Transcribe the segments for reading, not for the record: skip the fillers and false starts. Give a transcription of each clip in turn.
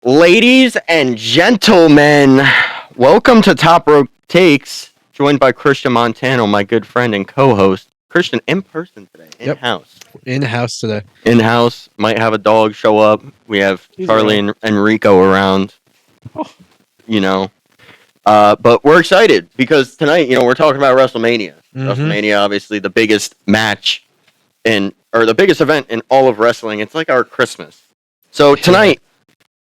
Ladies and gentlemen, welcome to Top Rope Takes, joined by Christian Montano, my good friend and co-host. Christian in person today, Yep. in-house. In-house today. In-house, might have a dog show up. We have He's Charlie around. and Rico around, Oh. you know. But we're excited because tonight, we're talking about WrestleMania. Mhm. WrestleMania, obviously, the biggest match or the biggest event in all of wrestling. It's like our Christmas. So tonight,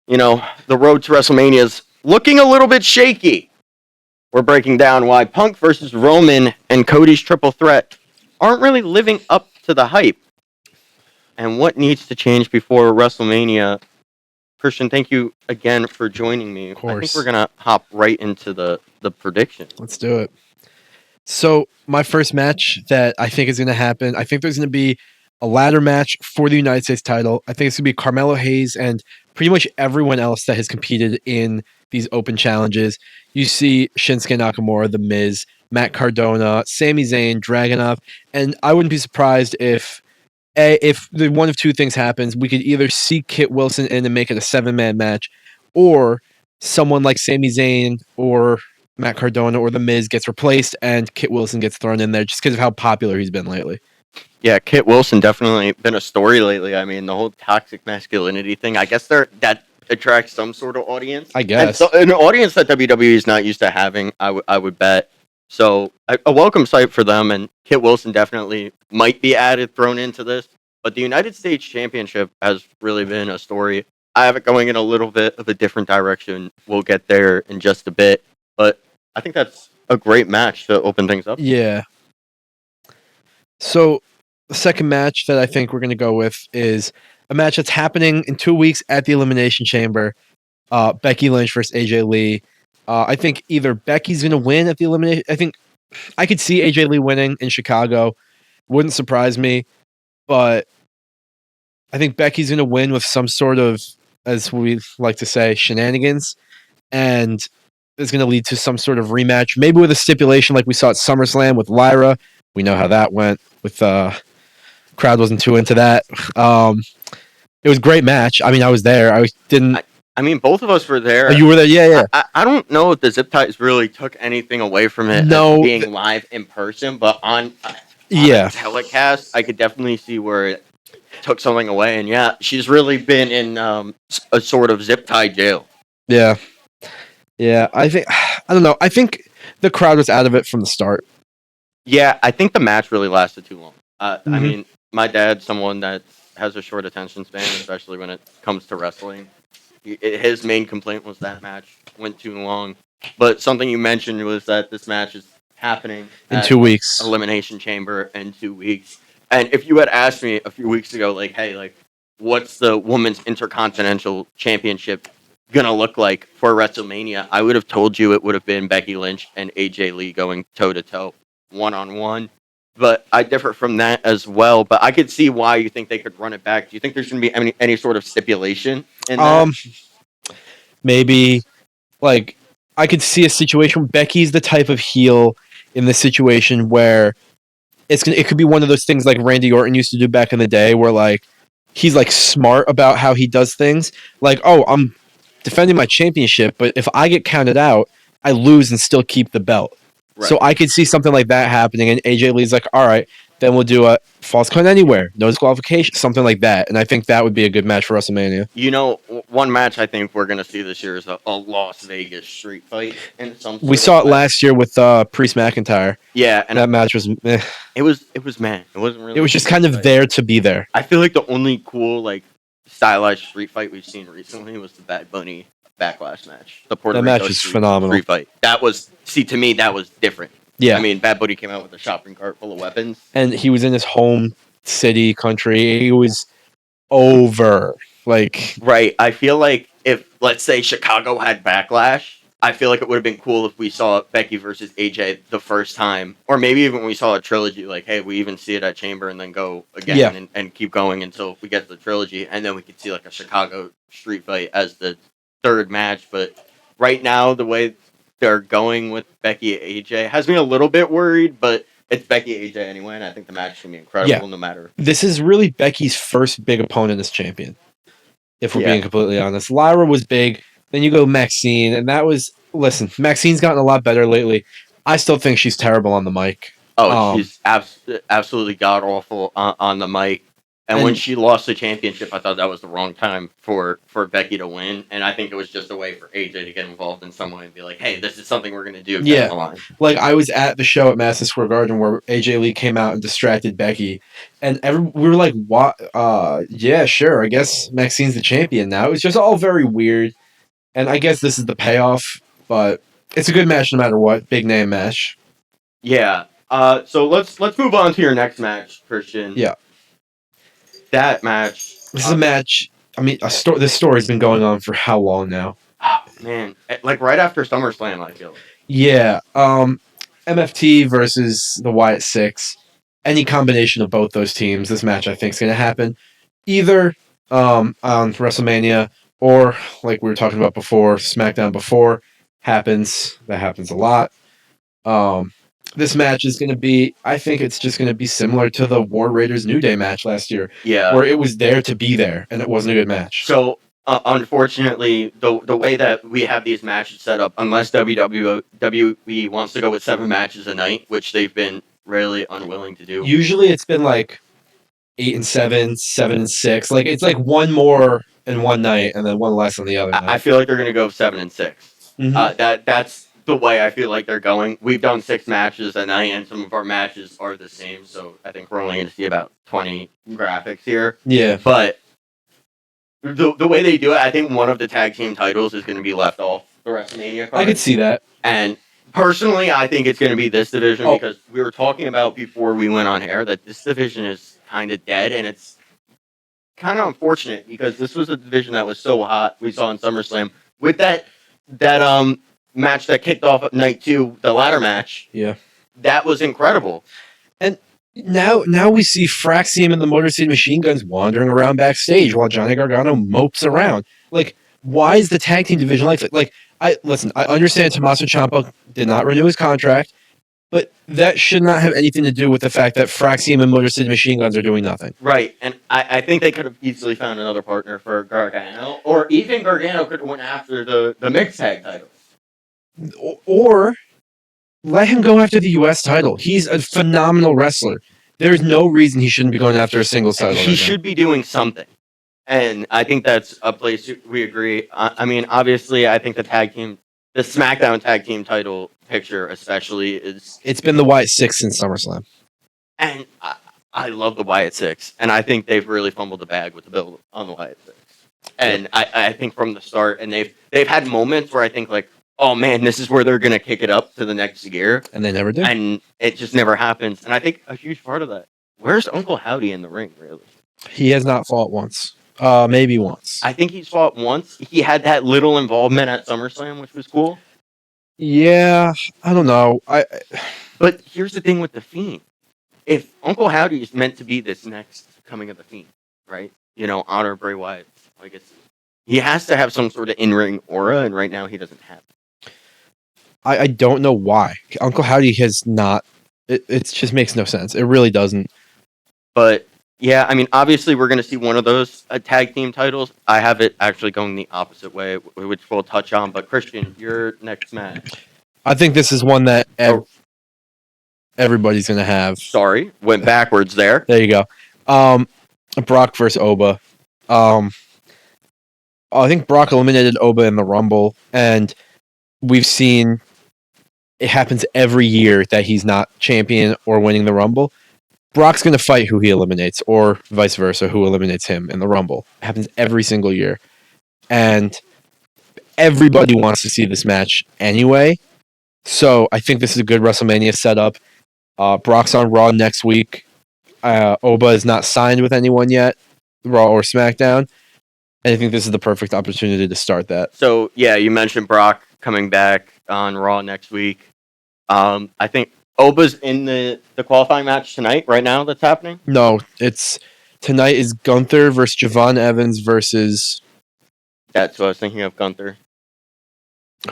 the road to WrestleMania is looking a little bit shaky. We're breaking down why Punk versus Roman and Cody's triple threat aren't really living up to the hype and what needs to change before WrestleMania. Christian, thank you again for joining me. Of course. I think we're going to hop right into the prediction. Let's do it. So, my first match that I think is going to happen, I think there's going to be a ladder match for the United States title. I think it's going to be Carmelo Hayes and pretty much everyone else that has competed in these open challenges. You see Shinsuke Nakamura, The Miz, Matt Cardona, Sami Zayn, Dragunov, and I wouldn't be surprised if the one of two things happens. We could either see Kit Wilson in and make it a 7-man match, or someone like Sami Zayn or Matt Cardona or The Miz gets replaced and Kit Wilson gets thrown in there just because of how popular he's been lately. Yeah, Kit Wilson definitely been a story lately. I mean, the whole toxic masculinity thing, I guess that attracts some sort of audience. I guess. And an audience that WWE is not used to having, I would bet. So a welcome sight for them, and Kit Wilson definitely might be thrown into this. But the United States Championship has really been a story. I have it going in a little bit of a different direction. We'll get there in just a bit. But I think that's a great match to open things up. Yeah. So the second match that I think we're going to go with is a match that's happening in 2 weeks at the Elimination Chamber. Becky Lynch versus AJ Lee. I think either Becky's going to win at the Elimination. I think I could see AJ Lee winning in Chicago. Wouldn't surprise me. But I think Becky's going to win with some sort of, as we like to say, shenanigans. And it's going to lead to some sort of rematch. Maybe with a stipulation like we saw at SummerSlam with Lyra. We know how that went. With crowd wasn't too into that. It was a great match. I mean, I was there. I mean, both of us were there. Oh, you were there? Yeah. I don't know if the zip ties really took anything away from it as being live in person, but on a telecast, I could definitely see where it took something away. And yeah, she's really been in a sort of zip tie jail. Yeah. I don't know. I think the crowd was out of it from the start. Yeah, I think the match really lasted too long. I mean, my dad's someone that has a short attention span, especially when it comes to wrestling. His main complaint was that match went too long. But something you mentioned was that this match is happening in 2 weeks. Elimination Chamber in 2 weeks. And if you had asked me a few weeks ago, what's the Women's Intercontinental Championship going to look like for WrestleMania, I would have told you it would have been Becky Lynch and AJ Lee going toe-to-toe, one-on-one. But I differ from that as well. But I could see why you think they could run it back. Do you think there's going to be any sort of stipulation in that? Maybe, I could see a situation where Becky's the type of heel in the situation where it could be one of those things like Randy Orton used to do back in the day, where he's smart about how he does things. I'm defending my championship, but if I get counted out, I lose and still keep the belt. Right. So I could see something like that happening, and AJ Lee's like, all right, then we'll do a false count anywhere, no disqualification, something like that. And I think that would be a good match for WrestleMania. One match I think we're going to see this year is a Las Vegas street fight. We saw it last year with Priest McIntyre. Yeah. And that match was meh. It was meh. It wasn't really. It was just kind of there to be there. I feel like the only cool, stylized street fight we've seen recently was the Bad Bunny Backlash match. The Puerto Rico match was phenomenal. Street fight. To me, that was different. Yeah. I mean, Bad Bunny came out with a shopping cart full of weapons. And he was in his home city, country. He was over. Right. I feel like if, let's say, Chicago had Backlash, I feel like it would have been cool if we saw Becky versus AJ the first time. Or maybe even we saw a trilogy, hey, we even see it at Chamber and then go again and keep going until we get to the trilogy. And then we could see, a Chicago street fight as the third match. But right now, the way they're going with Becky AJ has me a little bit worried, but it's Becky AJ anyway, and I think the match is going to be incredible no matter. This is really Becky's first big opponent as champion. if we're being completely honest. Lyra was big. Then you go Maxine, and that was listen. Maxine's gotten a lot better lately. I still think she's terrible on the mic. She's absolutely god awful on the mic. And when she lost the championship, I thought that was the wrong time for Becky to win. And I think it was just a way for AJ to get involved in some way and be like, hey, this is something we're going to do down the line. Like, I was at the show at Madison Square Garden where AJ Lee came out and distracted Becky. And we were like, what? Yeah, sure. I guess Maxine's the champion now. It was just all very weird. And I guess this is the payoff. But it's a good match no matter what. Big name match. Yeah. So let's move on to your next match, Christian. Yeah. That match. This is a match. I mean, this story's been going on for how long now? Oh, man. Like right after SummerSlam, I feel. Yeah. MFT versus the Wyatt Six. Any combination of both those teams, this match I think is going to happen. Either on WrestleMania or, like we were talking about before, SmackDown before happens. That happens a lot. This match is going to be, I think it's just going to be similar to the War Raiders New Day match last year. Yeah. Where it was there to be there, and it wasn't a good match. So, unfortunately, the way that we have these matches set up, unless WWE wants to go with 7 matches a night, which they've been really unwilling to do. Usually it's been like 8 and 7, 7 and 6. Like, it's like one more in one night, and then one less on the other night. I feel like they're going to go 7 and 6. Mm-hmm. That's the way I feel like they're going. We've done 6 matches a night, and some of our matches are the same, so I think we're only going to see about 20 graphics here. Yeah. But the way they do it, I think one of the tag team titles is going to be left off the WrestleMania card. I could see that. And personally, I think it's going to be this division because we were talking about before we went on air that this division is kind of dead, and it's kind of unfortunate because this was a division that was so hot. We saw in SummerSlam with that match that kicked off at night 2, the ladder match. Yeah, that was incredible. And now we see Fraxium and the Motor City Machine Guns wandering around backstage while Johnny Gargano mopes around. Like, why is the tag team division like that? Like, I understand Tommaso Ciampa did not renew his contract, but that should not have anything to do with the fact that Fraxium and Motor City Machine Guns are doing nothing. Right, and I think they could have easily found another partner for Gargano, or even Gargano could have went after the mixed tag title. Or let him go after the U.S. title. He's a phenomenal wrestler. There's no reason he shouldn't be going after a singles title. He should be doing something. And I think that's a place we agree. I mean, obviously, I think the SmackDown tag team title picture especially is... It's been the Wyatt Six since SummerSlam. And I love the Wyatt Six. And I think they've really fumbled the bag with the build on the Wyatt Six. And I think from the start, and they've had moments where I think like, oh man, this is where they're going to kick it up to the next gear. And they never do. And it just never happens. And I think a huge part of that, where's Uncle Howdy in the ring, really? He has not fought once. Maybe once. I think he's fought once. He had that little involvement at SummerSlam, which was cool. Yeah, I don't know. But here's the thing with The Fiend. If Uncle Howdy is meant to be this next coming of The Fiend, right? You know, honor Bray Wyatt. Like he has to have some sort of in-ring aura, and right now he doesn't have it. I don't know why. Uncle Howdy has not... It just makes no sense. It really doesn't. But, yeah, I mean, obviously we're going to see one of those tag team titles. I have it actually going the opposite way, which we'll touch on. But, Christian, your next match. I think this is one that everybody's going to have. Sorry, went backwards there. There you go. Brock versus Oba. I think Brock eliminated Oba in the Rumble, and we've seen it happens every year that he's not champion or winning the Rumble. Brock's going to fight who he eliminates, or vice versa, who eliminates him in the Rumble. It happens every single year. And everybody wants to see this match anyway. So I think this is a good WrestleMania setup. Brock's on Raw next week. Oba is not signed with anyone yet, Raw or SmackDown. And I think this is the perfect opportunity to start that. So, yeah, you mentioned Brock coming back on Raw next week. I think Oba's in the qualifying match tonight, right now, that's happening? No, tonight is Gunther versus Javon Evans versus... That's what I was thinking of, Gunther.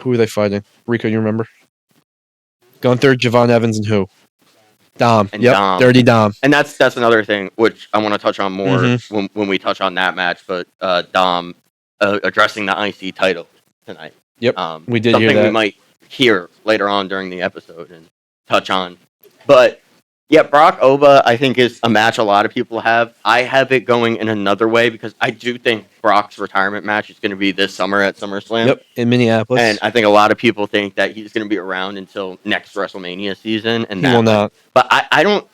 Who are they fighting? Rico, you remember? Gunther, Javon Evans, and who? Dom. And Dom. Dirty Dom. And that's another thing, which I want to touch on more when we touch on that match. But Dom addressing the IC title tonight. Yep, we did hear something that. we might hear later on during the episode and touch on. But yeah, Brock Oba, I think, is a match a lot of people have. I have it going in another way because I do think Brock's retirement match is going to be this summer at SummerSlam. Yep, in Minneapolis. And I think a lot of people think that he's going to be around until next WrestleMania season. And he will not. But I don't.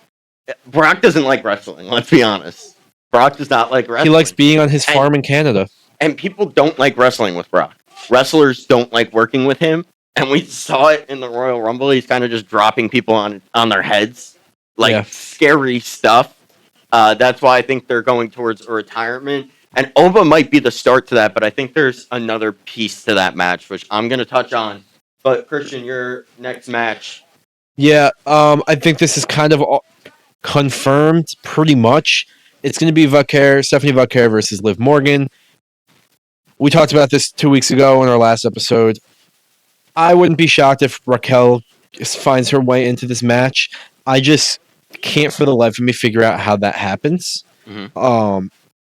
Brock doesn't like wrestling. Let's be honest. Brock does not like wrestling. He likes being on his farm in Canada. And people don't like wrestling with Brock. Wrestlers don't like working with him. And we saw it in the Royal Rumble. He's kind of just dropping people on their heads. Scary stuff. That's why I think they're going towards a retirement. And Oba might be the start to that, but I think there's another piece to that match, which I'm going to touch on. But, Christian, your next match. Yeah, I think this is kind of confirmed pretty much. It's going to be Stephanie Vaquer versus Liv Morgan. We talked about this 2 weeks ago in our last episode. I wouldn't be shocked if Raquel finds her way into this match. I just can't for the life of me figure out how that happens.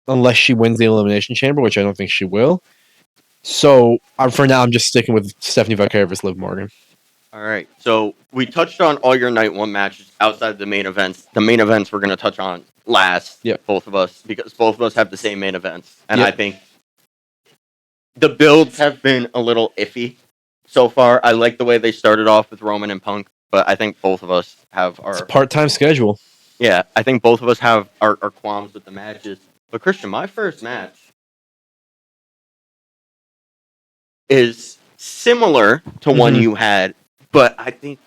Unless she wins the Elimination Chamber, which I don't think she will. So for now, I'm just sticking with Stephanie Vaquer versus Liv Morgan. All right. So we touched on all your night one matches outside the main events. The main events we're going to touch on last, both of us, because both of us have the same main events. And I think the builds have been a little iffy so far. I like the way they started off with Roman and Punk, but I think both of us have our... It's a part-time schedule. Yeah, I think both of us have our qualms with the matches. But Christian, my first match is similar to one you had, but I think,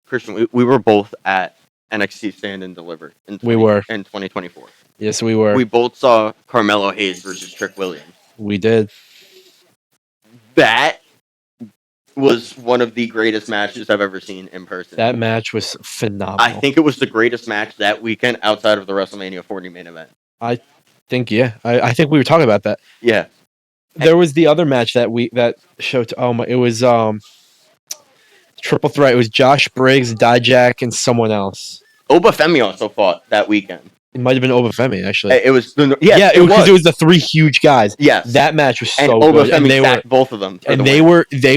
Christian, we were both at NXT Stand and Deliver in 2024. Yes, we were. We both saw Carmelo Hayes versus Trick Williams. We did. That was one of the greatest matches I've ever seen in person. That match was phenomenal. I think it was the greatest match that weekend outside of the WrestleMania 40 main event. I think we were talking about that. Yeah. There was the other match that showed. It was triple threat. It was Josh Briggs, Dijak, and someone else. Oba Femi also fought that weekend. It might have been Oba Femi, actually. It was it was the three huge guys. Yes, that match was so and Oba good. Femi stacked both of them, and they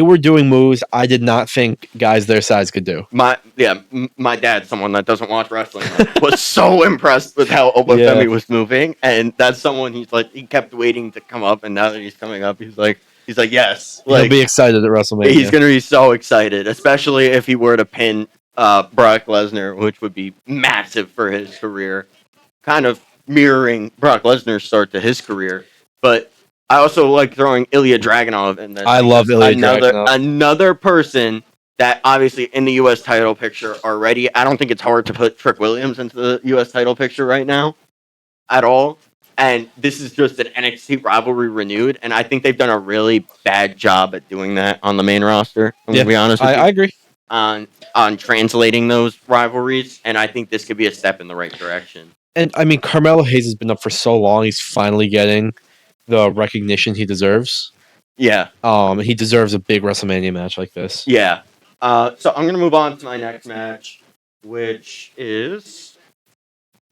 were doing moves I did not think guys their size could do. My dad, someone that doesn't watch wrestling, was so impressed with how Oba Femi was moving, and that's someone he kept waiting to come up, and now that he's coming up, he's like yes, he'll be excited at WrestleMania. He's gonna be so excited, especially if he were to pin Brock Lesnar, which would be massive for his career. Kind of mirroring Brock Lesnar's start to his career, but I also like throwing Ilya Dragunov in there. I love Ilya Dragunov. Another person that obviously in the U.S. title picture already. I don't think it's hard to put Trick Williams into the U.S. title picture right now at all. And this is just an NXT rivalry renewed, and I think they've done a really bad job at doing that on the main roster. I'm gonna be honest with you. I agree. On translating those rivalries, and I think this could be a step in the right direction. And I mean, Carmelo Hayes has been up for so long; he's finally getting the recognition he deserves. Yeah. He deserves a big WrestleMania match like this. Yeah. So I'm gonna move on to my next match, which is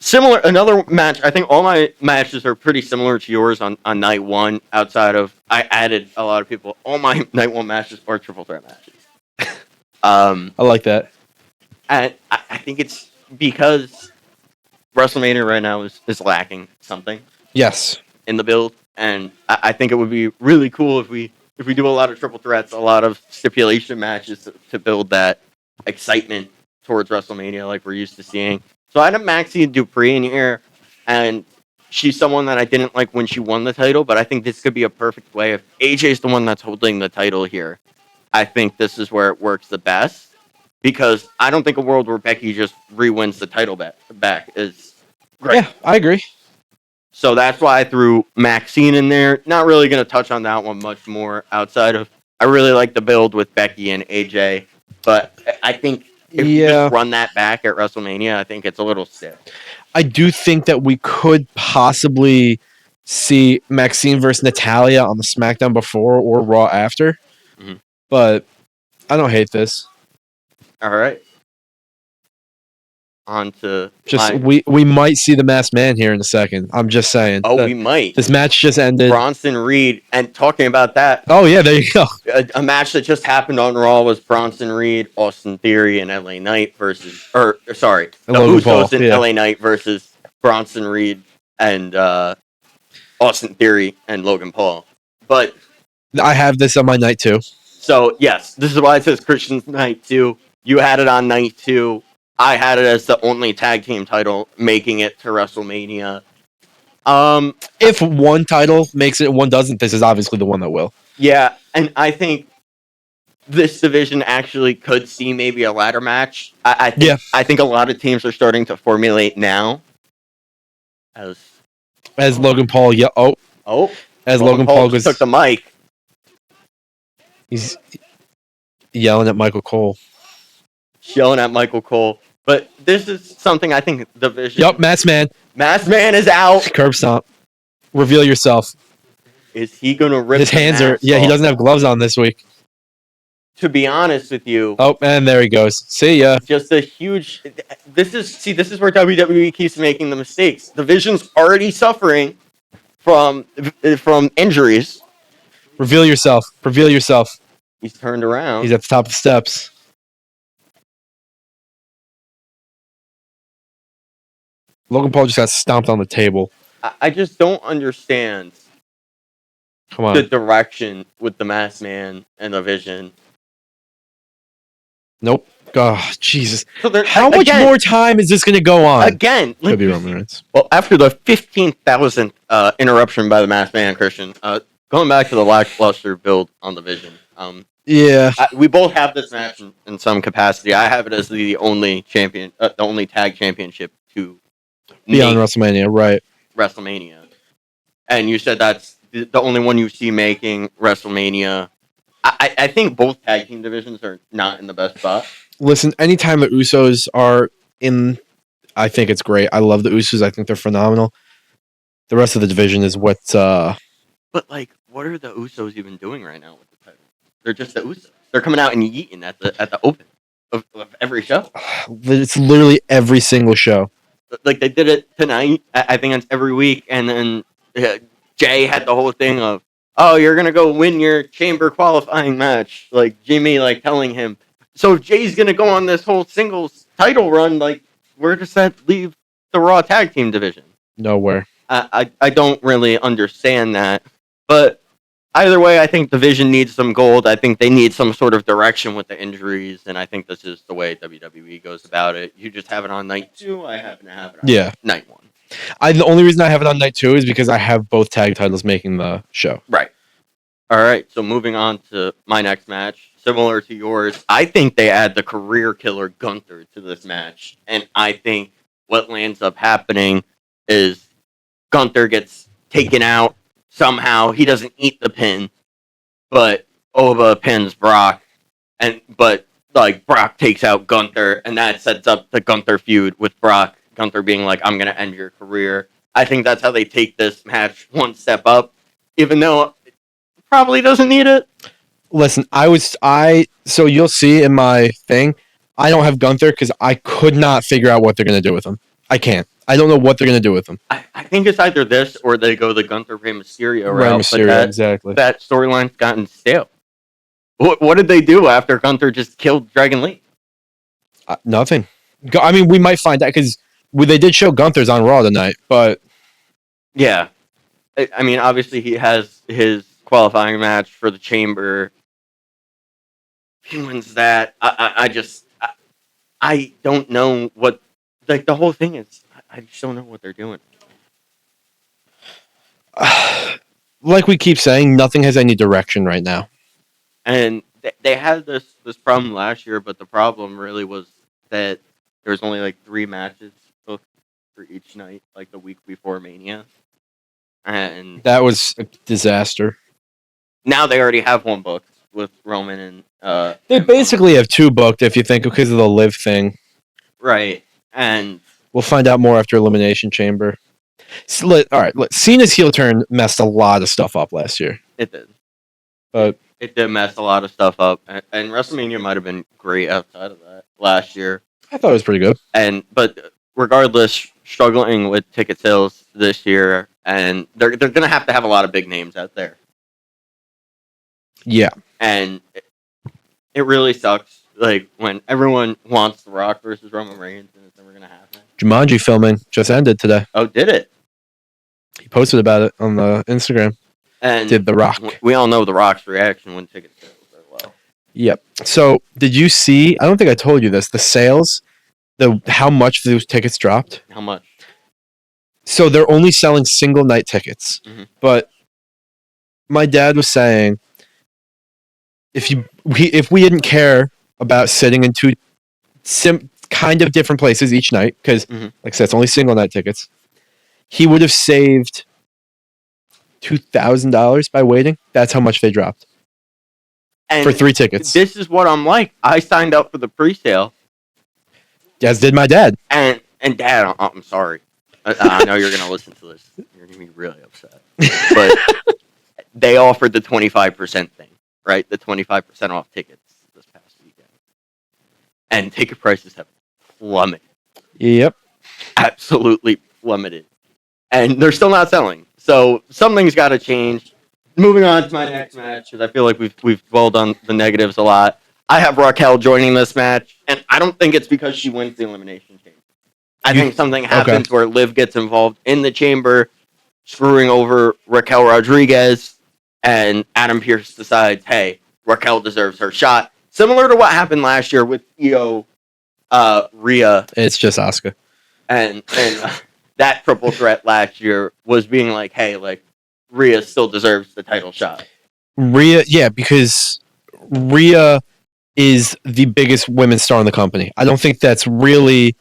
similar. Another match. I think all my matches are pretty similar to yours on night one. Outside of I added a lot of people. All my night one matches are triple threat matches. I like that. And I think it's because WrestleMania right now is lacking something. Yes. In the build, and I think it would be really cool if we do a lot of triple threats, a lot of stipulation matches to build that excitement towards WrestleMania like we're used to seeing. So I had a Maxie Dupree in here, and she's someone that I didn't like when she won the title, but I think this could be a perfect way. If AJ's the one that's holding the title here, I think this is where it works the best. Because I don't think a world where Becky just re-wins the title back is great. Yeah, I agree. So that's why I threw Maxine in there. Not really going to touch on that one much more outside of I really like the build with Becky and AJ. But I think if you just run that back at WrestleMania, I think it's a little stiff. I do think that we could possibly see Maxine versus Natalya on the SmackDown before or Raw after. Mm-hmm. But I don't hate this. All right. on to we might see the masked man here in a second. I'm just saying. we might. This match just ended. Bronson Reed, and talking about that. Oh yeah, there you go. A match that just happened on Raw was Bronson Reed, Austin Theory, and LA Knight versus, the Logan Usos Paul, and yeah. LA Knight versus Bronson Reed and Austin Theory and Logan Paul. But I have this on my night 2. So yes, this is why it says Christian's night 2. You had it on night 2. I had it as the only tag team title making it to WrestleMania. If one title makes it and one doesn't, this is obviously the one that will. Yeah, and I think this division actually could see maybe a ladder match. I think a lot of teams are starting to formulate now. As Logan Paul, Logan Paul just took the mic. He's yelling at Michael Cole. Yelling at Michael Cole. But this is something I think the division. Yep, Masked Man. Masked Man is out. Curb stomp. Reveal yourself. Is he going to rip his hands are? Yeah, he doesn't have gloves on this week. To be honest with you. Oh, and there he goes. See ya. Just a huge. This is where WWE keeps making the mistakes. The division's already suffering from injuries. Reveal yourself. He's turned around. He's at the top of the steps. Logan Paul just got stomped on the table. I just don't understand. Come on. The direction with the Masked Man and the Vision. Nope. Oh, Jesus. So how much more time is this going to go on? Again. Could be Roman Reigns. Well, after the 15,000th interruption by the Masked Man, Christian, going back to the lackluster build on the Vision. Yeah. We both have this match in some capacity. I have it as the only champion, the only tag championship to be on WrestleMania, right? WrestleMania. And you said that's the only one you see making WrestleMania. I think both tag team divisions are not in the best spot. Listen, anytime the Usos are in, I think it's great. I love the Usos. I think they're phenomenal. The rest of the division is what's... But, what are the Usos even doing right now with the title? They're just the Usos. They're coming out and yeeting at the open of every show. It's literally every single show. They did it tonight. I think it's every week. And then Jay had the whole thing of, oh, you're going to go win your chamber qualifying match. Jimmy, telling him. So if Jay's going to go on this whole singles title run, where does that leave the Raw tag team division? Nowhere. I don't really understand that. But either way, I think division needs some gold. I think they need some sort of direction with the injuries. And I think this is the way WWE goes about it. You just have it on night 2. I happen to have it on night 1. The only reason I have it on night 2 is because I have both tag titles making the show. Right. All right. So moving on to my next match, similar to yours, I think they add the career killer Gunther to this match. And I think what lands up happening is Gunther gets taken out somehow. He doesn't eat the pin, but Ova pins Brock. But Brock takes out Gunther, and that sets up the Gunther feud with Brock. Gunther being I'm going to end your career. I think that's how they take this match one step up, even though it probably doesn't need it. Listen, so you'll see in my thing, I don't have Gunther because I could not figure out what they're going to do with him. I can't. I don't know what they're going to do with him. I think it's either this or they go the Gunther Rey Mysterio route. Mysterio, exactly. That storyline's gotten stale. What did they do after Gunther just killed Dragon Lee? Nothing. I mean, we might find out because they did show Gunther's on Raw tonight, but... Yeah. I mean, obviously he has his qualifying match for the Chamber. He wins that. I don't know what... the whole thing is... I just don't know what they're doing. Like we keep saying, nothing has any direction right now. And they had this problem last year, but the problem really was that there was only 3 matches booked for each night, the week before Mania. And that was a disaster. Now they already have one booked with Roman and... they basically have 2 booked if you think because of the live thing. Right. And... we'll find out more after Elimination Chamber. All right, look, Cena's heel turn messed a lot of stuff up last year. It did. But it did mess a lot of stuff up. And WrestleMania might have been great outside of that last year. I thought it was pretty good. But regardless, struggling with ticket sales this year, and they're gonna have to have a lot of big names out there. Yeah. And it really sucks. Like when everyone wants The Rock versus Roman Reigns, and it's never gonna happen. Jumanji filming just ended today. Oh, did it? He posted about it on the Instagram. And did The Rock. We all know The Rock's reaction when ticket sales are low. Yep. So did you see? I don't think I told you this. The sales, how much those tickets dropped. How much? So they're only selling single night tickets. Mhm. But my dad was saying, if we didn't care about sitting in two kind of different places each night, because like I said, it's only single night tickets, he would have saved $2,000 by waiting. That's how much they dropped. And for 3 tickets. This is what I'm like. I signed up for the pre-sale. As did my dad. And Dad, I'm sorry. I know you're going to listen to this. You're going to be really upset. But they offered the 25% thing, right? The 25% off tickets this past weekend. And ticket prices have plummeted. Yep. Absolutely plummeted. And they're still not selling. So something's got to change. Moving on to my next match, because I feel like we've dwelled on the negatives a lot. I have Raquel joining this match, and I don't think it's because she wins the Elimination Chamber. I think something happens where Liv gets involved in the chamber, screwing over Raquel Rodriguez, and Adam Pearce decides, hey, Raquel deserves her shot. Similar to what happened last year with Io, Rhea. It's just Asuka. And that triple threat last year was being like, hey, like, Rhea still deserves the title shot. Rhea, yeah, because Rhea is the biggest women's star in the company. I don't think that's really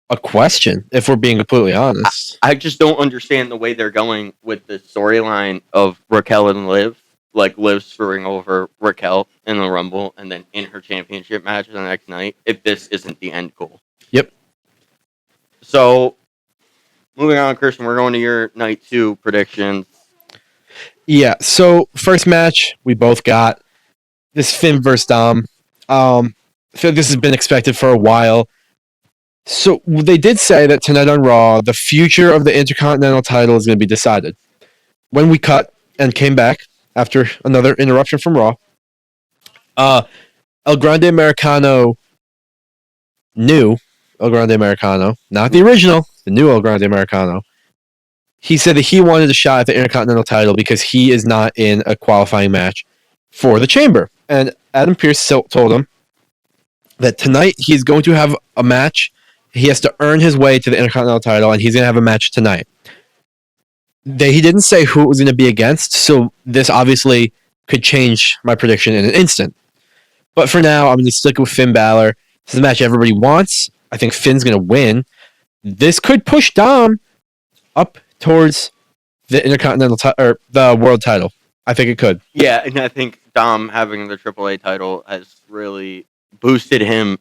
a question, if we're being completely honest. I just don't understand the way they're going with the storyline of Raquel and Liv. Like, Liv screwing over Raquel in the Rumble and then in her championship match the next night, if this isn't the end goal. Yep. So, moving on, Christian, we're going to your night 2 predictions. Yeah, so first match we both got this Finn versus Dom. I feel like this has been expected for a while. So they did say that tonight on Raw, the future of the Intercontinental title is going to be decided. When we cut and came back after another interruption from Raw, El Grande Americano, not the original, the new El Grande Americano, he said that he wanted a shot at the Intercontinental title because he is not in a qualifying match for the Chamber. And Adam Pearce told him that tonight he's going to have a match. He has to earn his way to the Intercontinental title, and he's going to have a match tonight. He didn't say who it was going to be against, so this obviously could change my prediction in an instant. But for now, I'm going to stick with Finn Balor. This is a match everybody wants. I think Finn's going to win. This could push Dom up towards the Intercontinental or the World title. I think it could. Yeah, and I think Dom having the AAA title has really boosted him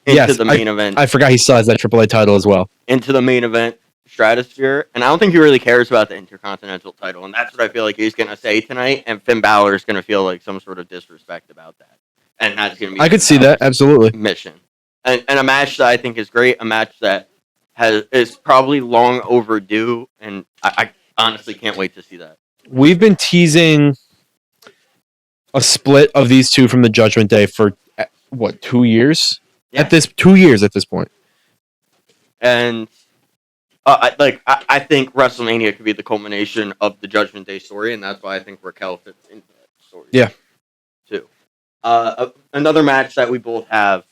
into the main event. I forgot he still has that AAA title as well. Into the main event stratosphere. And I don't think he really cares about the Intercontinental title. And that's what I feel like he's going to say tonight. And Finn Balor is going to feel like some sort of disrespect about that. And that's going to be... I could see that, absolutely. Mission. And a match that I think is great. A match that is probably long overdue. And I honestly can't wait to see that. We've been teasing a split of these two from the Judgment Day for, 2 years? Yeah. 2 years at this point. And I think WrestleMania could be the culmination of the Judgment Day story, and that's why I think Raquel fits into that story. Yeah. Too. Another match that we both have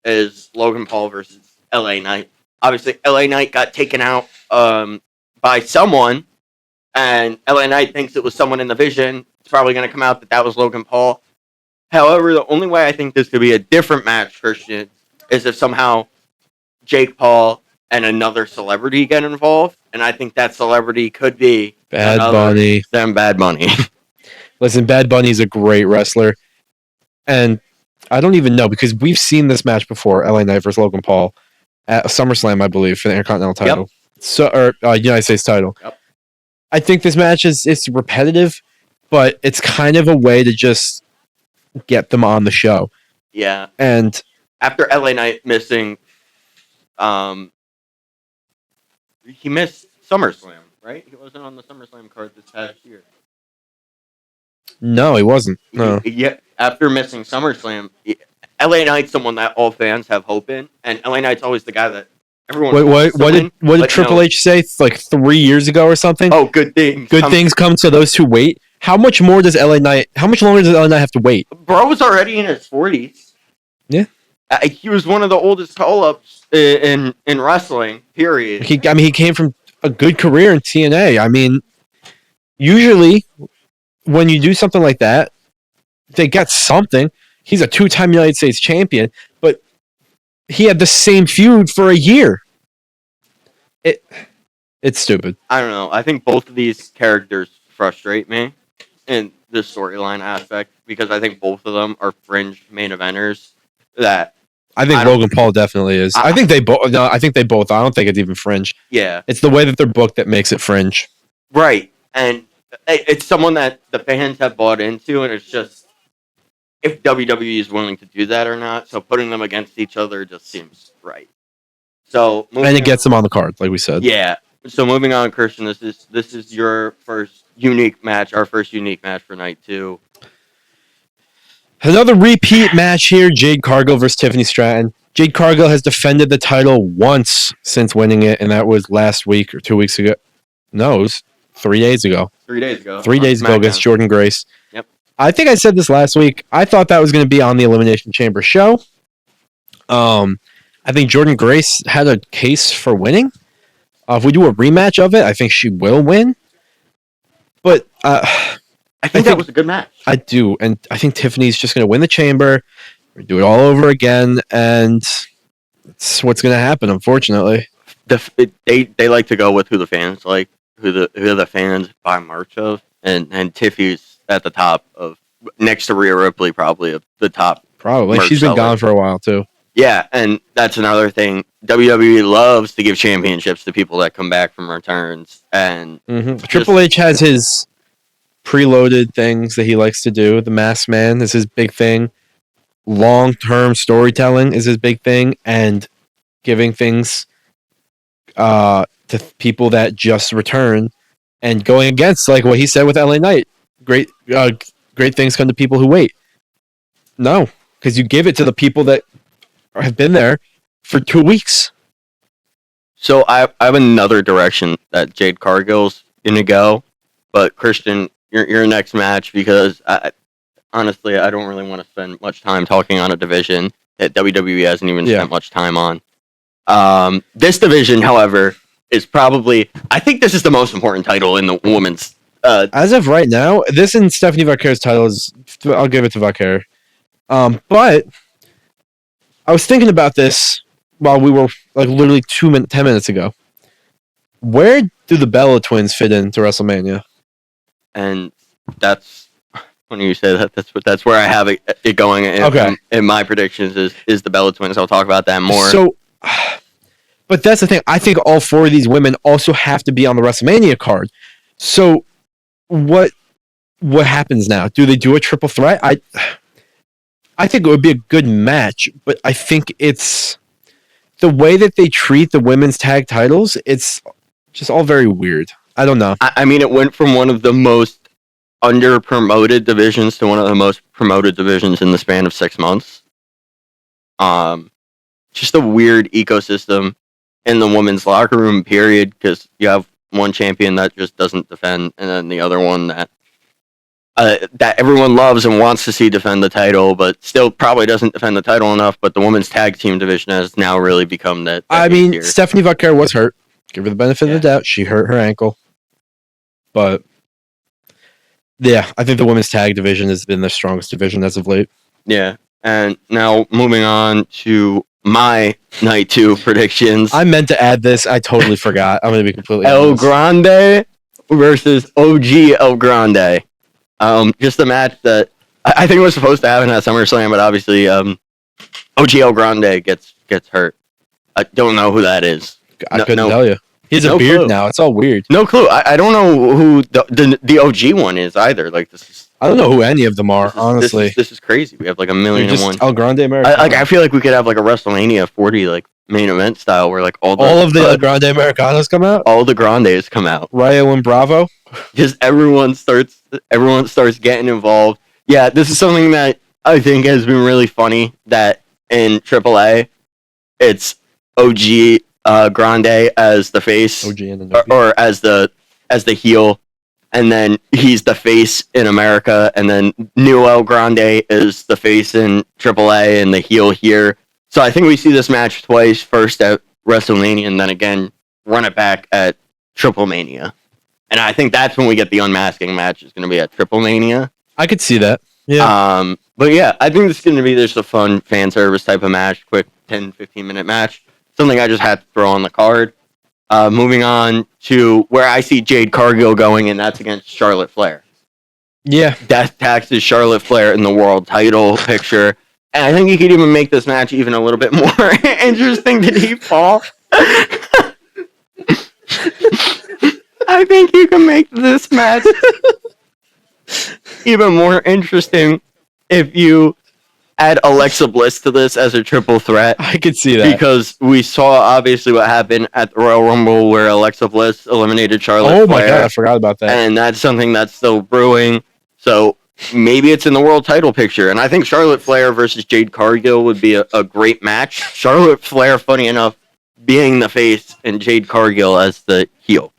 is Logan Paul versus LA Knight. Obviously, LA Knight got taken out by someone, and LA Knight thinks it was someone in the Vision. It's probably going to come out that was Logan Paul. However, the only way I think this could be a different match, Christian, is if somehow Jake Paul and another celebrity get involved, and I think that celebrity could be Bad Bunny. Bad Bunny. Listen, Bad Bunny's a great wrestler, and I don't even know because we've seen this match before, LA Knight versus Logan Paul at SummerSlam, I believe, for the Intercontinental title, United States title. Yep. I think this match it's repetitive, but it's kind of a way to just get them on the show. Yeah, and after LA Knight missing, he missed SummerSlam, right? He wasn't on the SummerSlam card this past year. No, he wasn't. No. Yeah, after missing SummerSlam, LA Knight's someone that all fans have hope in, and LA Knight's always the guy that everyone. What did Triple H say like 3 years ago or something? Oh, good things. Good things come to those who wait. How much more does LA Knight? How much longer does LA Knight have to wait? Bro was already in his 40s. Yeah. He was one of the oldest call-ups in wrestling. Period. He came from a good career in TNA. I mean, usually when you do something like that, they get something. He's a 2-time United States champion, but he had the same feud for a year. It's stupid. I don't know. I think both of these characters frustrate me in the storyline aspect because I think both of them are fringe main eventers that. I think Logan Paul definitely is. I think they both. No, I think they both. I don't think it's even fringe. Yeah, it's the way that they're booked that makes it fringe. Right, and it's someone that the fans have bought into, and it's just if WWE is willing to do that or not. So putting them against each other just seems right. So and it gets them on the card, like we said. Yeah. So moving on, Christian, this is your first unique match, our first unique match for night 2. Another repeat match here, Jade Cargill versus Tiffany Stratton. Jade Cargill has defended the title once since winning it, and that was last week or 2 weeks ago. No, it was 3 days ago. 3 days ago. 3 days ago against Jordan Grace. Yep. I think I said this last week. I thought that was going to be on the Elimination Chamber show. I think Jordan Grace had a case for winning. If we do a rematch of it, I think she will win. But I think that was a good match. I do, and I think Tiffany's just going to win the chamber. We do it all over again, and it's what's going to happen. Unfortunately, they like to go with who the fans like, who the fans buy merch of, and Tiffy's at the top of next to Rhea Ripley, probably of the top. Probably she's been gone for a while too. Yeah, and that's another thing. WWE loves to give championships to people that come back from returns, and Triple H has his preloaded things that he likes to do. The Masked Man is his big thing. Long-term storytelling is his big thing, and giving things to people that just return, and going against like what he said with LA Knight. Great things come to people who wait. No, because you give it to the people that have been there for 2 weeks. So I have another direction that Jade Cargill's gonna go, but Christian, your next match, because honestly I don't really want to spend much time talking on a division that WWE hasn't even spent much time on. This division, however, is probably, I think this is the most important title in the women's. As of right now, this and Stephanie Vaquer's title is. I'll give it to Vaquer. But I was thinking about this while we were like literally 10 minutes ago. Where do the Bella twins fit into WrestleMania? And that's when you say that. That's where I have it going. In my predictions is the Bella twins. I'll talk about that more. So, but that's the thing. I think all 4 of these women also have to be on the WrestleMania card. So, what happens now? Do they do a triple threat? I think it would be a good match, but I think it's the way that they treat the women's tag titles. It's just all very weird. I don't know. I mean, it went from one of the most under-promoted divisions to one of the most promoted divisions in the span of 6 months. Just a weird ecosystem in the women's locker room, period, because you have one champion that just doesn't defend, and then the other one that everyone loves and wants to see defend the title, but still probably doesn't defend the title enough. But the women's tag team division has now really become that. I mean, tier. Stephanie Vaquer was hurt. Give her the benefit of the doubt. She hurt her ankle. But, yeah, I think the women's tag division has been the strongest division as of late. Yeah. And now moving on to my night 2 predictions. I meant to add this. I totally forgot. I'm going to be completely El Grande versus OG El Grande. Just a match that I think was supposed to happen at SummerSlam, but obviously OG El Grande gets hurt. I don't know who that is. I couldn't tell you. He has a beard now. It's all weird. No clue. I don't know who the OG one is either. Like, this is I don't know who any of them are, honestly. This is crazy. We have like a They're million and just one. El Grande Americano. I feel like we could have like a WrestleMania 40 like main event style where like all of the El Grande Americanos come out. all the Grandes come out. Rayo and Bravo. Just everyone starts getting involved. Yeah, this is something that I think has been really funny that in AAA it's OG Grande as the face OG and the or as the heel, and then he's the face in America, and then New El Grande is the face in AAA and the heel here. So I think we see this match twice, first at WrestleMania and then again run it back at Triple Mania. And I think that's when we get the unmasking match. Is going to be at Triple Mania. I could see that. Yeah. But yeah, I think this is going to be just a fun fan service type of match, quick 10, 15-minute match. Something I just had to throw on the card. Moving on to where I see Jade Cargill going, and that's against Charlotte Flair. Yeah. Death taxes Charlotte Flair in the world title picture. And I think you could even make this match even a little bit more interesting. Did he fall? I think you can make this match even more interesting if you add Alexa Bliss to this as a triple threat. I could see that. Because we saw obviously what happened at the Royal Rumble where Alexa Bliss eliminated Charlotte Flair. Oh my god, I forgot about that. And that's something that's still brewing. So maybe it's in the world title picture. And I think Charlotte Flair versus Jade Cargill would be a great match. Charlotte Flair, funny enough, being the face and Jade Cargill as the heel.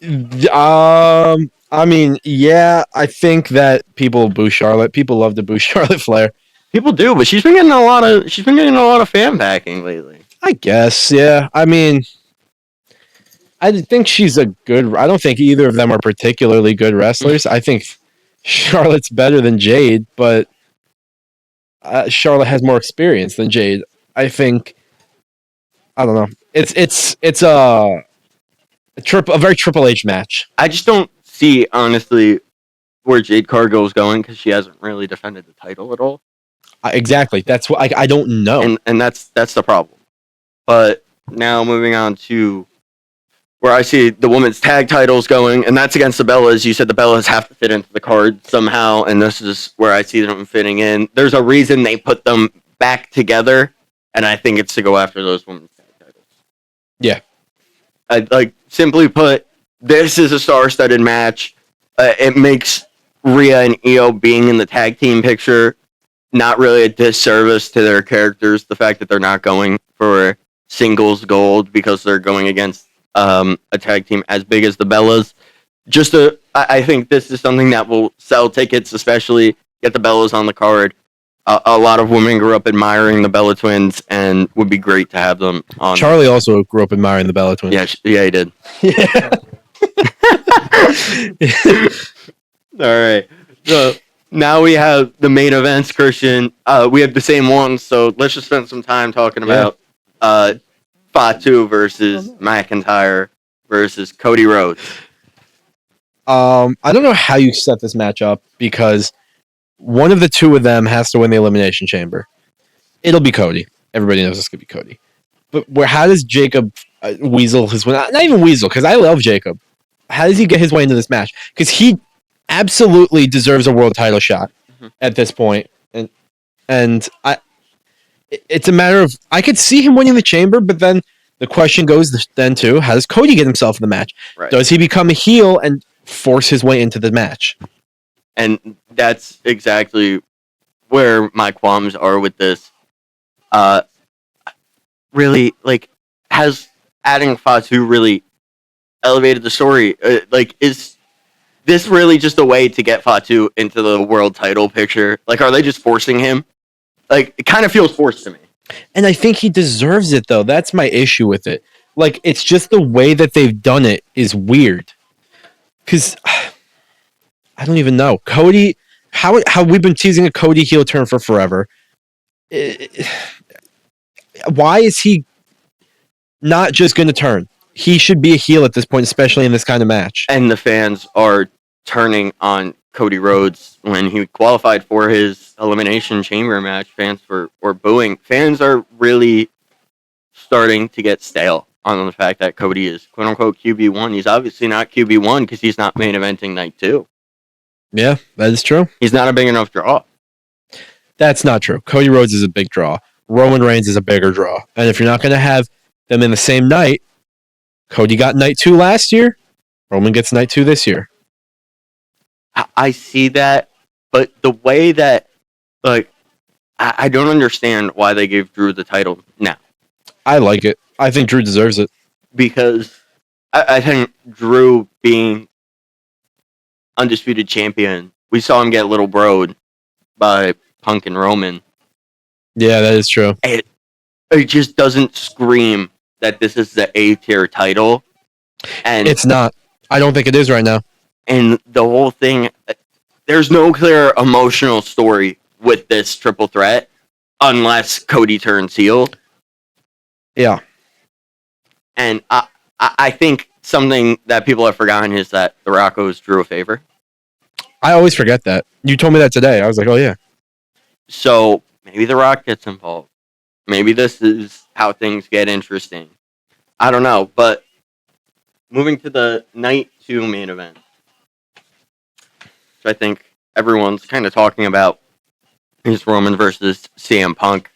I mean, yeah, I think that people boo Charlotte. People love to boo Charlotte Flair. People do, but she's been getting a lot of fan backing lately. I guess, yeah. I mean, I think she's a good. I don't think either of them are particularly good wrestlers. I think Charlotte's better than Jade, but Charlotte has more experience than Jade. I think. I don't know. It's a very Triple H match. I just don't see honestly where Jade Cargill is going because she hasn't really defended the title at all. Exactly. That's what I don't know, and that's the problem. But now moving on to where I see the women's tag titles going, and that's against the Bellas. You said the Bellas have to fit into the card somehow, and this is where I see them fitting in. There's a reason they put them back together, and I think it's to go after those women's tag titles. Yeah. Simply put, this is a star-studded match. It makes Rhea and Io being in the tag team picture not really a disservice to their characters. The fact that they're not going for singles gold because they're going against a tag team as big as the Bellas. I think this is something that will sell tickets, especially get the Bellas on the card. A lot of women grew up admiring the Bella Twins, and would be great to have them on. Charlie also grew up admiring the Bella Twins. Yeah, he did. Yeah. All right. So now we have the main events, Christian. We have the same ones, so let's just spend some time talking about Fatu versus McIntyre versus Cody Rhodes. I don't know how you set this match up because one of the two of them has to win the Elimination Chamber. It'll be Cody. Everybody knows it's going to be Cody. But how does Jacob weasel his way? Not even weasel, because I love Jacob. How does he get his way into this match? Because he absolutely deserves a world title shot at this point. And it's a matter of, I could see him winning the chamber, but then the question goes then to, how does Cody get himself in the match? Right. Does he become a heel and force his way into the match? And that's exactly where my qualms are with this. Really, has adding Fatu really elevated the story? Is this really just a way to get Fatu into the world title picture? Are they just forcing him? It kind of feels forced to me. And I think he deserves it, though. That's my issue with it. It's just the way that they've done it is weird. Because I don't even know. Cody, how we've been teasing a Cody heel turn for forever. Why is he not just going to turn? He should be a heel at this point, especially in this kind of match. And the fans are turning on Cody Rhodes when he qualified for his Elimination Chamber match. Fans were booing. Fans are really starting to get stale on the fact that Cody is quote-unquote QB1. He's obviously not QB1 because he's not main eventing night 2. Yeah, that is true. He's not a big enough draw. That's not true. Cody Rhodes is a big draw. Roman Reigns is a bigger draw. And if you're not going to have them in the same night, Cody got night 2 last year. Roman gets night 2 this year. I see that, but the way that, like, I don't understand why they gave Drew the title now. I like it. I think Drew deserves it. Because I think Drew being undisputed champion, we saw him get little broed by Punk and Roman. Yeah, that is true. It just doesn't scream that this is the A-tier title. And it's not. I don't think it is right now. And the whole thing, there's no clear emotional story with this triple threat unless Cody turns heel. Yeah. And I think something that people have forgotten is that The Rock owes Drew a favor. I always forget that. You told me that today. I was like, oh, yeah. So maybe The Rock gets involved. Maybe this is how things get interesting. I don't know. But moving to the night 2 main event, which I think everyone's kind of talking about, is Roman versus CM Punk.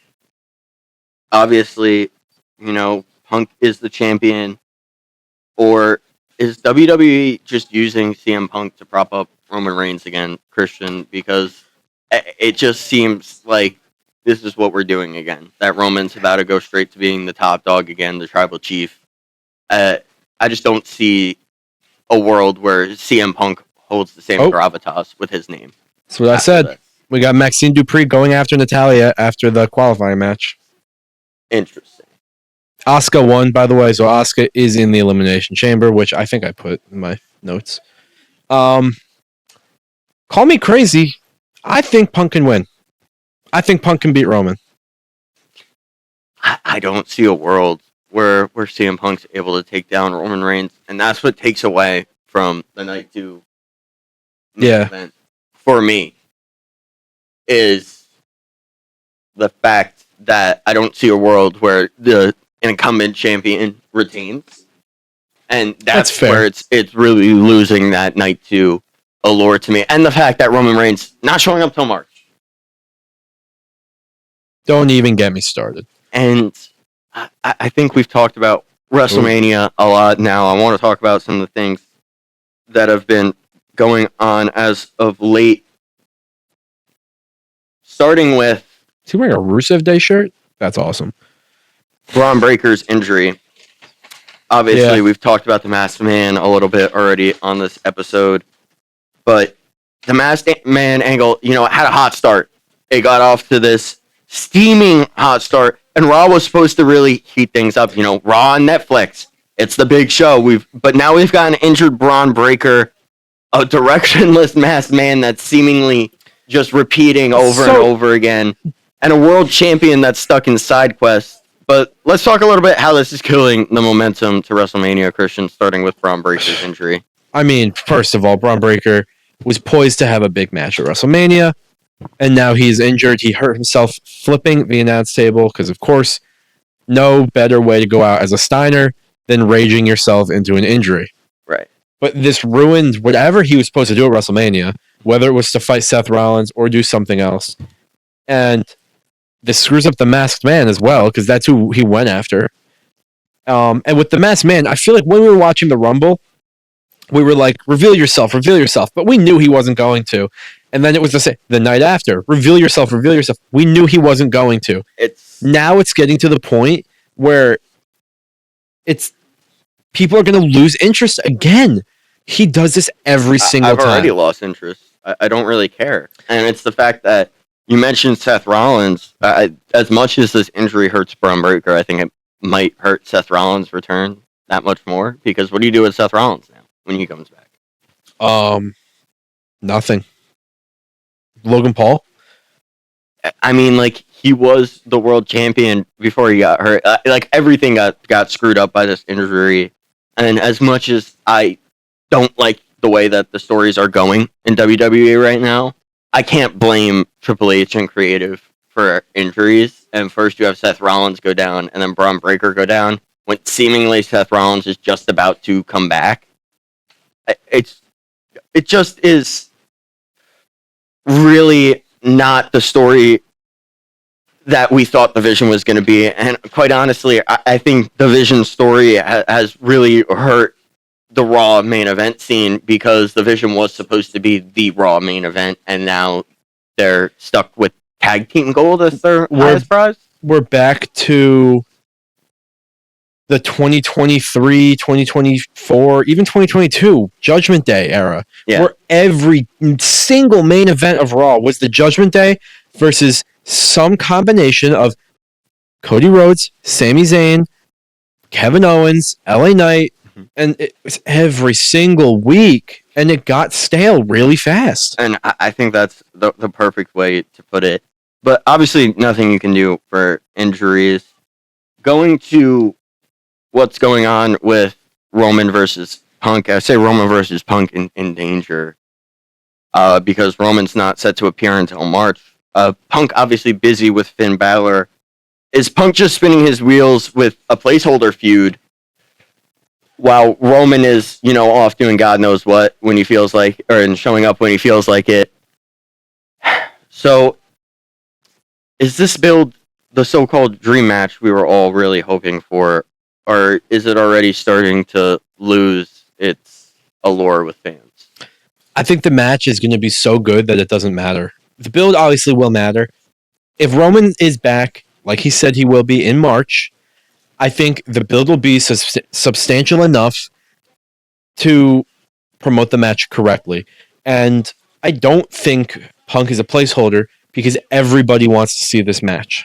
Obviously, Punk is the champion. Or is WWE just using CM Punk to prop up Roman Reigns again, Christian? Because it just seems like this is what we're doing again. That Roman's about to go straight to being the top dog again, the tribal chief. I just don't see a world where CM Punk holds the same gravitas with his name. That's what I said. This. We got Maxine Dupree going after Natalya after the qualifying match. Interesting. Asuka won, by the way, so Asuka is in the Elimination Chamber, which I think I put in my notes. Call me crazy. I think Punk can win. I think Punk can beat Roman. I don't see a world where CM Punk's able to take down Roman Reigns, and that's what takes away from the night 2 event for me, is the fact that I don't see a world where the incumbent champion retains, and that's where it's really losing that night 2 allure to me, and the fact that Roman Reigns not showing up till March. Don't even get me started. And I think we've talked about WrestleMania a lot now. I want to talk about some of the things that have been going on as of late. Starting with... Is he wearing a Rusev Day shirt? That's awesome. Braun Breaker's injury. Obviously, we've talked about the Masked Man a little bit already on this episode. But the Masked Man angle, had a hot start. It got off to this steaming hot start. And Raw was supposed to really heat things up. Raw on Netflix. It's the big show. But now we've got an injured Braun Breaker, a directionless Masked Man that's seemingly just repeating over and over again, and a world champion that's stuck in side quests. But let's talk a little bit how this is killing the momentum to WrestleMania, Christian, starting with Braun Breaker's injury. I mean, first of all, Braun Breaker was poised to have a big match at WrestleMania, and now he's injured. He hurt himself flipping the announce table because, of course, no better way to go out as a Steiner than raging yourself into an injury. Right. But this ruined whatever he was supposed to do at WrestleMania, whether it was to fight Seth Rollins or do something else. And this screws up the Masked Man as well, because that's who he went after. And with the Masked Man, I feel like when we were watching the Rumble, we were like, reveal yourself. But we knew he wasn't going to. And then it was the night after, reveal yourself. We knew he wasn't going to. Now it's getting to the point where people are going to lose interest again. He does this every single time. I've already lost interest. I don't really care. And it's the fact that you mentioned Seth Rollins. As much as this injury hurts Braun Breaker, I think it might hurt Seth Rollins' return that much more. Because what do you do with Seth Rollins now when he comes back? Nothing. Logan Paul? I mean, he was the world champion before he got hurt. Everything got screwed up by this injury. And as much as I don't like the way that the stories are going in WWE right now, I can't blame Triple H and creative for injuries. And first you have Seth Rollins go down and then Braun Breaker go down when seemingly Seth Rollins is just about to come back. It just is really not the story that we thought the Vision was going to be. And quite honestly, I think the Vision story has really hurt the Raw main event scene because the Vision was supposed to be the Raw main event, and now they're stuck with tag team gold as their highest prize. We're back to the 2023, 2024, even 2022 Judgment Day era, where every single main event of Raw was the Judgment Day versus some combination of Cody Rhodes, Sami Zayn, Kevin Owens, LA Knight, and it was every single week, and it got stale really fast. And I think that's the perfect way to put it. But obviously, nothing you can do for injuries. Going to what's going on with Roman versus Punk, I say Roman versus Punk in danger because Roman's not set to appear until March. Punk obviously busy with Finn Balor. Is Punk just spinning his wheels with a placeholder feud while Roman is, off doing God knows what when he feels like, and showing up when he feels like it? So, is this build the so-called dream match we were all really hoping for, or is it already starting to lose its allure with fans? I think the match is going to be so good that it doesn't matter. The build obviously will matter. If Roman is back, like he said he will be in March, I think the build will be substantial enough to promote the match correctly. And I don't think Punk is a placeholder because everybody wants to see this match.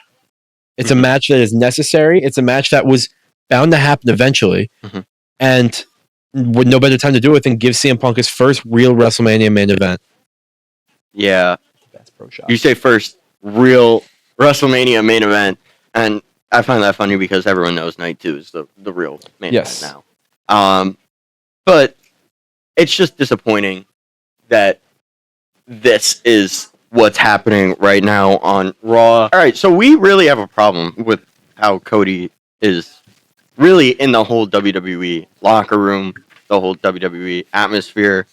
It's a match that is necessary. It's a match that was bound to happen eventually. And with no better time to do it than give CM Punk his first real WrestleMania main event. Yeah. That's pro shot. You say first real WrestleMania main event, and I find that funny because everyone knows Night 2 is the real main event now. But it's just disappointing that this is what's happening right now on Raw. All right, so we really have a problem with how Cody is really in the whole WWE locker room, the whole WWE atmosphere.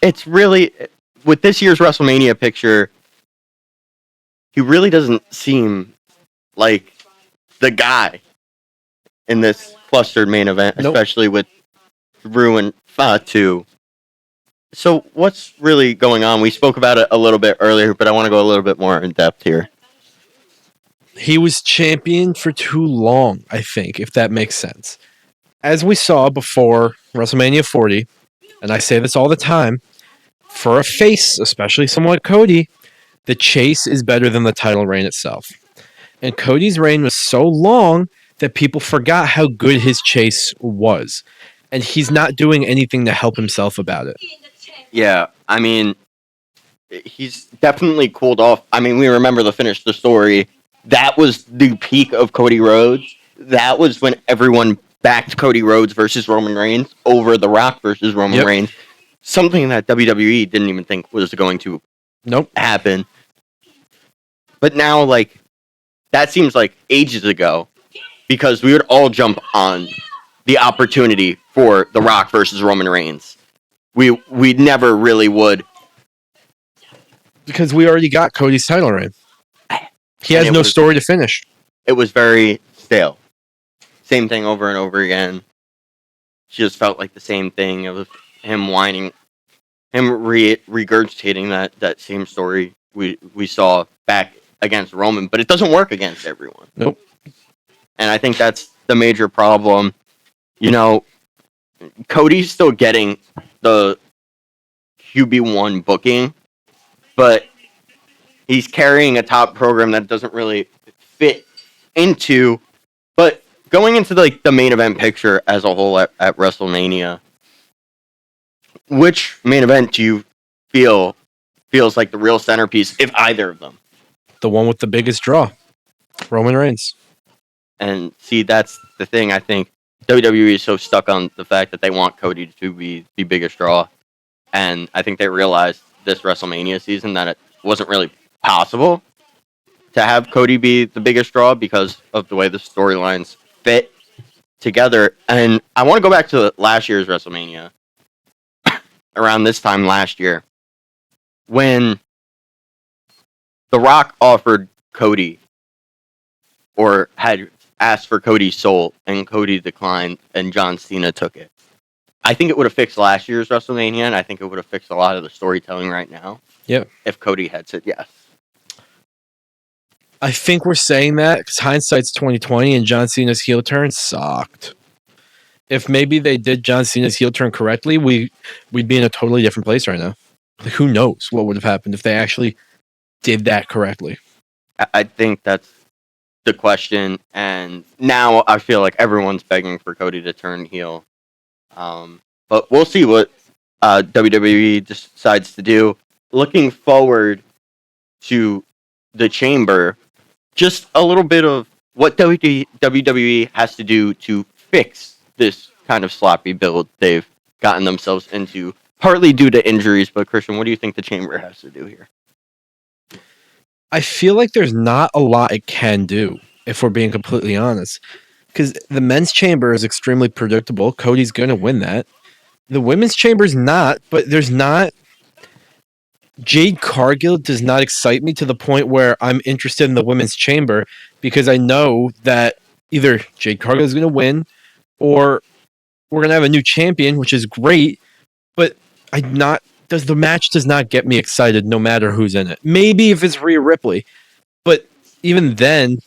It's really, with this year's WrestleMania picture, he really doesn't seem like the guy in this clustered main event, especially with Drew and Fatu. So what's really going on? We spoke about it a little bit earlier, but I want to go a little bit more in depth here. He was champion for too long, I think, if that makes sense. As we saw before WrestleMania 40, and I say this all the time, for a face, especially someone like Cody, the chase is better than the title reign itself. And Cody's reign was so long that people forgot how good his chase was. And he's not doing anything to help himself about it. Yeah, I mean, he's definitely cooled off. I mean, we remember the finish, the story. That was the peak of Cody Rhodes. That was when everyone backed Cody Rhodes versus Roman Reigns over The Rock versus Roman Reigns. Something that WWE didn't even think was going to happen. But now, that seems like ages ago because we would all jump on the opportunity for The Rock versus Roman Reigns. We never really would. Because we already got Cody's title reign. He has no story to finish. It was very stale. Same thing over and over again. Just felt like the same thing. It was him whining, him regurgitating that same story we saw back against Roman, but it doesn't work against everyone. Nope. And I think that's the major problem. Cody's still getting the QB1 booking, but he's carrying a top program that doesn't really fit into. But going into the main event picture as a whole at WrestleMania, which main event do you feel feels like the real centerpiece, if either of them? The one with the biggest draw, Roman Reigns. And see, that's the thing. I think WWE is so stuck on the fact that they want Cody to be the biggest draw. And I think they realized this WrestleMania season that it wasn't really possible to have Cody be the biggest draw because of the way the storylines fit together. And I want to go back to last year's WrestleMania. Around this time last year, when The Rock offered Cody or had asked for Cody's soul and Cody declined and John Cena took it. I think it would have fixed last year's WrestleMania, and I think it would have fixed a lot of the storytelling right now. Yep. If Cody had said yes. I think we're saying that because hindsight's 2020 and John Cena's heel turn sucked. If maybe they did John Cena's heel turn correctly, we'd be in a totally different place right now. Like, who knows what would have happened if they actually did that correctly? I think that's the question, and now I feel like everyone's begging for Cody to turn heel. But we'll see what WWE decides to do. Looking forward to the Chamber, just a little bit of what WWE has to do to fix this kind of sloppy build they've gotten themselves into, partly due to injuries. But Christian, what do you think the Chamber has to do here? I feel like there's not a lot it can do, if we're being completely honest. Because the men's chamber is extremely predictable. Cody's going to win that. The women's chamber is not, but there's not. Jade Cargill does not excite me to the point where I'm interested in the women's chamber because I know that either Jade Cargill is going to win or we're going to have a new champion, which is great, but the match does not get me excited no matter who's in it. Maybe if it's Rhea Ripley, but even then.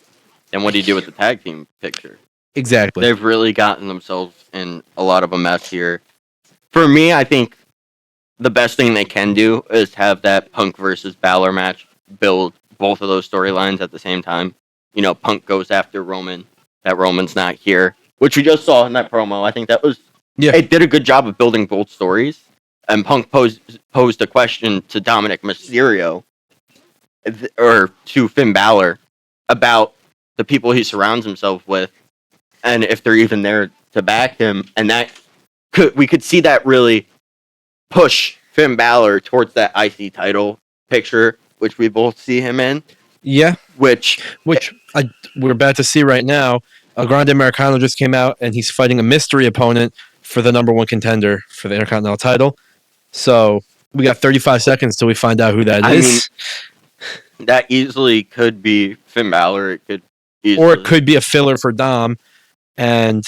And what do you do with the tag team picture? Exactly. They've really gotten themselves in a lot of a mess here. For me, I think the best thing they can do is have that Punk versus Balor match build both of those storylines at the same time. You know, Punk goes after Roman, that Roman's not here, which we just saw in that promo. I think that was, it did a good job of building both stories. And Punk posed a question to Dominic Mysterio, or to Finn Balor, about the people he surrounds himself with, and if they're even there to back him. And we could see that really push Finn Balor towards that IC title picture, which we both see him in. Yeah. Which we're about to see right now. Grande Americano just came out, and he's fighting a mystery opponent for the number one contender for the Intercontinental title. So we got 35 seconds till we find out who that is. Mean, that easily could be Finn Balor. Or it could be a filler for Dom, and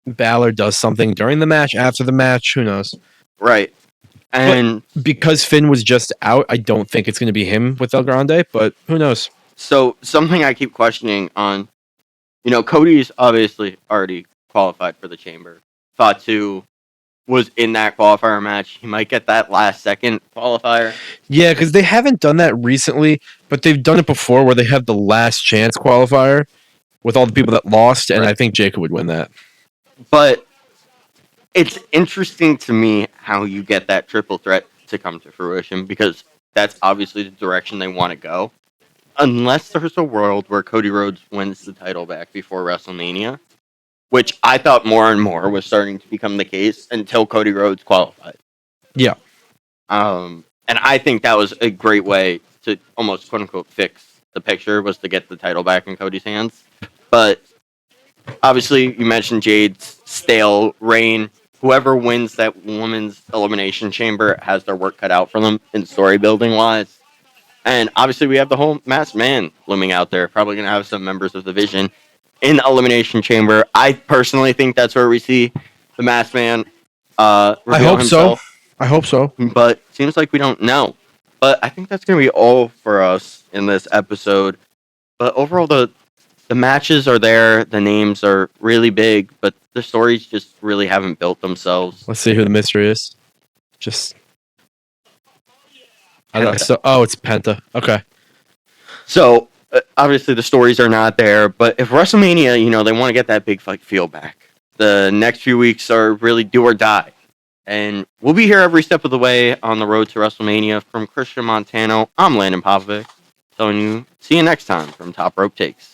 Balor does something during the match, after the match. Who knows? Right. And but because Finn was just out, I don't think it's going to be him with El Grande, but who knows? So something I keep questioning on, Cody's obviously already qualified for the Chamber. Fatu was in that qualifier match. He might get that last second qualifier. Yeah, because they haven't done that recently, but they've done it before where they have the last chance qualifier with all the people that lost, and right. I think Jacob would win that. But it's interesting to me how you get that triple threat to come to fruition, because that's obviously the direction they want to go. Unless there's a world where Cody Rhodes wins the title back before WrestleMania, which I thought more and more was starting to become the case until Cody Rhodes qualified. Yeah. And I think that was a great way to almost quote-unquote fix the picture, was to get the title back in Cody's hands. But obviously, you mentioned Jade's stale reign. Whoever wins that women's elimination chamber has their work cut out for them in story building wise. And obviously, we have the whole Masked Man looming out there. Probably going to have some members of the Vision in the elimination chamber. I personally think that's where we see the Masked Man reveal himself. I hope so. But seems like we don't know. But I think that's going to be all for us in this episode. But overall, the matches are there. The names are really big, but the stories just really haven't built themselves. Let's see who the mystery is. It's Penta. Okay. So, obviously the stories are not there, but if WrestleMania, they want to get that big fight feel back. The next few weeks are really do or die. And we'll be here every step of the way on the road to WrestleMania. From Christian Montano, I'm Landon Popovic, telling you, see you next time from Top Rope Takes.